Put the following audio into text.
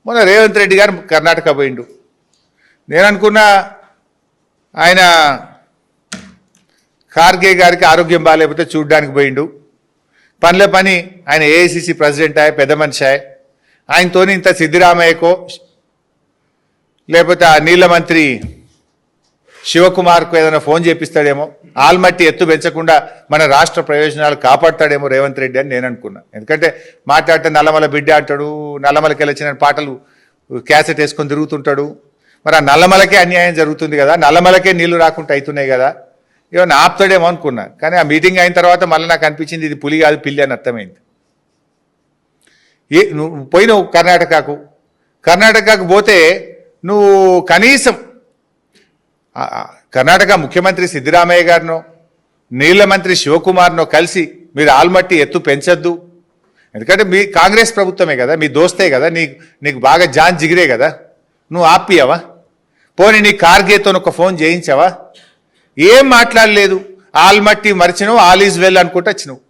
మొన్న రేవంత్ రెడ్డి గారు కర్ణాటక పోయిండు. నేను అనుకున్నా ఆయన ఖార్గే గారికి ఆరోగ్యం బాగాలేకపోతే చూడ్డానికి పోయిండు. పనిలో పని ఆయన ఏఐసిసి ప్రెసిడెంట్ అయ్యే పెద్ద మనిషి అయ్యే ఆయనతో ఇంత సిద్ధిరామయ్యకో లేకపోతే ఆ నీళ్ళ మంత్రి శివకుమార్కు ఏదైనా ఫోన్ చేపిస్తాడేమో, ఆల్మట్టి ఎత్తు పెంచకుండా మన రాష్ట్ర ప్రయోజనాలు కాపాడతాడేమో రేవంత్ రెడ్డి అని నేను అనుకున్నా. ఎందుకంటే మాట్లాడితే నల్లమల బిడ్డ అంటాడు, నల్లమలకి వెళ్ళొచ్చిన పాటలు క్యాసెట్ వేసుకొని తిరుగుతుంటాడు. మరి ఆ నల్లమలకే అన్యాయం జరుగుతుంది కదా, నల్లమలకే నీళ్లు రాకుండా అవుతున్నాయి కదా, ఏమన్నా ఆపుతాడేమో అనుకున్నా. కానీ ఆ మీటింగ్ అయిన తర్వాత మళ్ళీ నాకు అనిపించింది ఇది పులి కాదు పిల్లి అని అర్థమైంది. నువ్వు పోయినావు కర్ణాటకకు పోతే నువ్వు కనీసం కర్ణాటక ముఖ్యమంత్రి సిద్ధిరామయ్య గారినో నీళ్ల మంత్రి శివకుమార్నో కలిసి మీరు ఆల్మట్టి ఎత్తు పెంచొద్దు, ఎందుకంటే మీ కాంగ్రెస్ ప్రభుత్వమే కదా, మీ దోస్తే కదా, నీకు బాగా జాన్ జిగిరే కదా, నువ్వు ఆపియావా? పోనీ నీ ఖార్గేతో ఒక ఫోన్ చేయించావా? ఏం మాట్లాడలేదు. ఆల్మట్టి మరిచినావు, ఆల్ ఈజ్ వెల్ అనుకుంటూ వచ్చినావు.